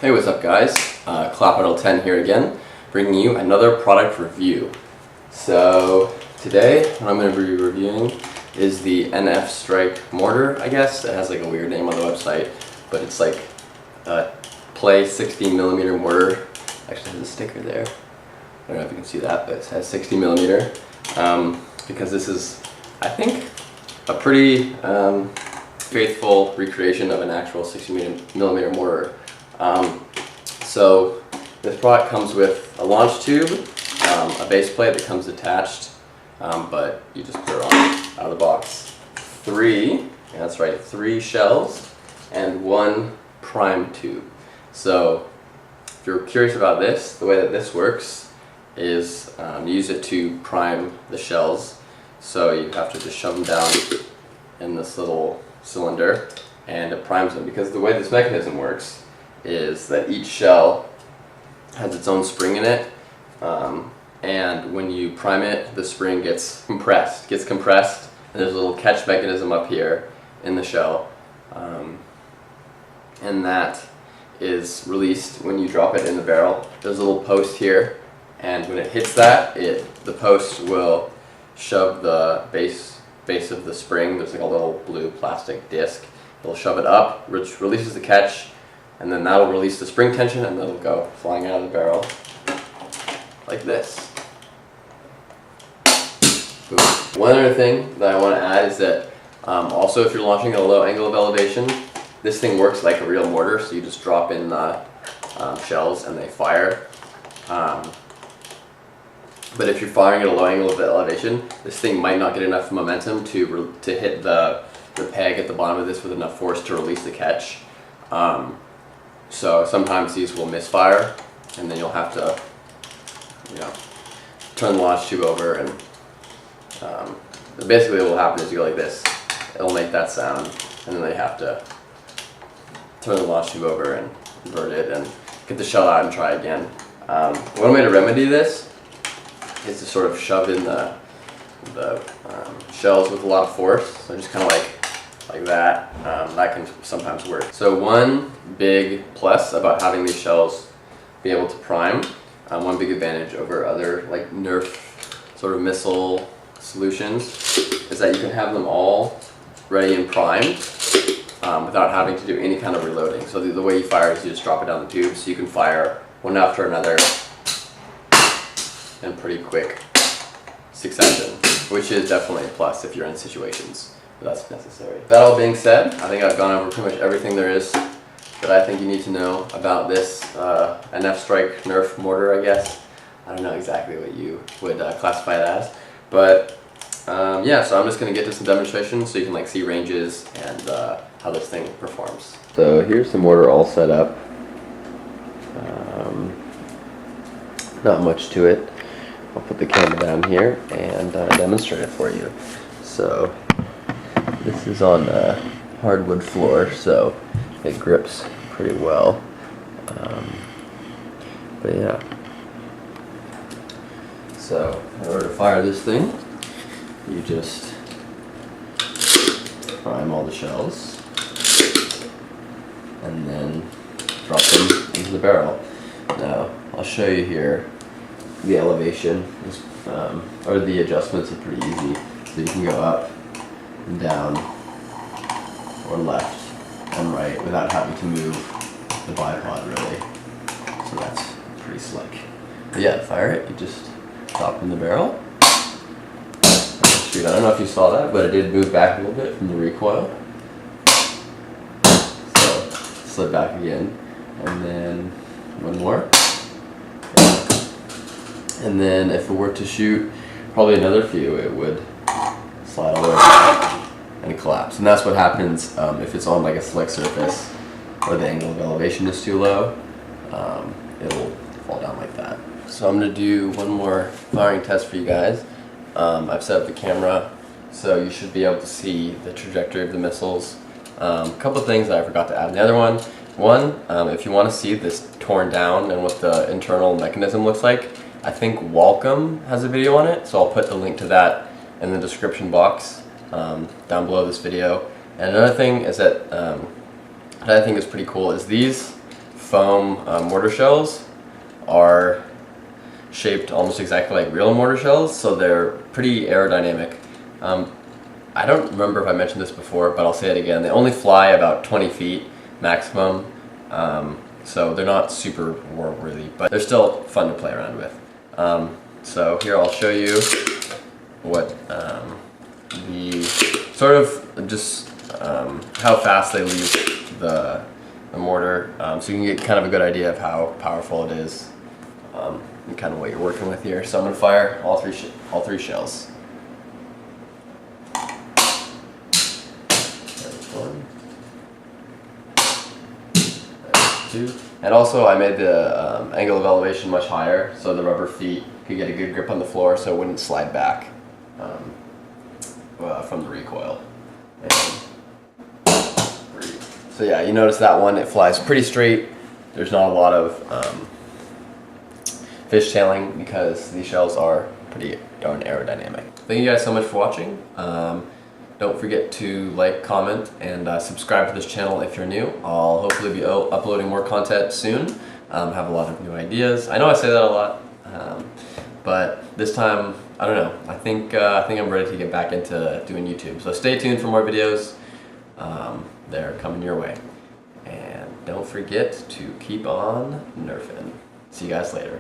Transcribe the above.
Hey, what's up guys? Clapidal10 here again, bringing you another product review. So today what I'm going to be reviewing is the NF Strike mortar, I guess. It has like a weird name on the website, but it's like a Play 16mm mortar. Actually has a sticker there. I don't know if you can see that, but it has 60mm. Because this is, I think, a pretty faithful recreation of an actual 60mm mortar. So this product comes with a launch tube, a base plate that comes attached, but you just put it on out of the box. Three shells and one prime tube. So if you're curious about this, the way that this works is you use it to prime the shells. So you have to just shove them down in this little cylinder and it primes them, because the way this mechanism works is that each shell has its own spring in it, and when you prime it, the spring gets compressed, and there's a little catch mechanism up here in the shell, and that is released when you drop it in the barrel. There's a little post here, and when it hits that, the post will shove the base of the spring. There's like a little blue plastic disc. It'll shove it up, which releases the catch, and then that'll release the spring tension, and it'll go flying out of the barrel like this. Boom. One other thing that I want to add is that also if you're launching at a low angle of elevation, this thing works like a real mortar, so you just drop in the shells and they fire. But if you're firing at a low angle of elevation, this thing might not get enough momentum to hit the peg at the bottom of this with enough force to release the catch. So sometimes these will misfire, and then you'll have to, turn the launch tube over, and basically what will happen is you go like this. It'll make that sound, and then they have to turn the launch tube over and invert it and get the shell out and try again. One way to remedy this is to sort of shove in the shells with a lot of force. So just kind of like that. That can sometimes work. So one big plus about having these shells be able to prime, one big advantage over other like Nerf sort of missile solutions, is that you can have them all ready and primed without having to do any kind of reloading. So the way you fire is you just drop it down the tube, so you can fire one after another in pretty quick succession, which is definitely a plus if you're in situations where that's necessary. That all being said, I think I've gone over pretty much everything there is that I think you need to know about this NF Strike Nerf mortar, I guess. I don't know exactly what you would classify it as, but yeah, so I'm just going to get to some demonstrations so you can see ranges and how this thing performs. So here's the mortar all set up. Not much to it. I'll put the camera down here and demonstrate it for you. So this is on a hardwood floor, so it grips pretty well. But yeah. So in order to fire this thing, you just prime all the shells and then drop them into the barrel. Now I'll show you here. The elevation is, or the adjustments are pretty easy. So you can go up and down or left and right without having to move the bipod really. So that's pretty slick. But yeah, to fire it, you just drop in the barrel. Shoot, I don't know if you saw that, but it did move back a little bit from the recoil. So slid back again, and then one more. And then if it were to shoot probably another few, it would slide all the way back and collapse. And that's what happens if it's on like a slick surface or the angle of elevation is too low. It'll fall down like that. So I'm going to do one more firing test for you guys. I've set up the camera so you should be able to see the trajectory of the missiles. A couple of things that I forgot to add in the other one. If you want to see this torn down and what the internal mechanism looks like, I think Wacom has a video on it, so I'll put the link to that in the description box down below this video. And another thing is that I think is pretty cool is these foam mortar shells are shaped almost exactly like real mortar shells, so they're pretty aerodynamic. I don't remember if I mentioned this before, but I'll say it again. They only fly about 20 feet maximum, so they're not super war-worthy, but they're still fun to play around with. So here I'll show you what the sort of just how fast they leave the mortar, so you can get kind of a good idea of how powerful it is, and kind of what you're working with here. So I'm going to fire all three shells. There's one. There's two. And also I made the angle of elevation much higher, so the rubber feet could get a good grip on the floor, so it wouldn't slide back from the recoil. And so yeah, you notice that one, it flies pretty straight. There's not a lot of fishtailing because these shells are pretty darn aerodynamic. Thank you guys so much for watching. Don't forget to like, comment, and subscribe to this channel if you're new. I'll hopefully be uploading more content soon. Have a lot of new ideas. I know I say that a lot, but this time, I don't know. I think I'm ready to get back into doing YouTube. So stay tuned for more videos. They're coming your way. And don't forget to keep on nerfing. See you guys later.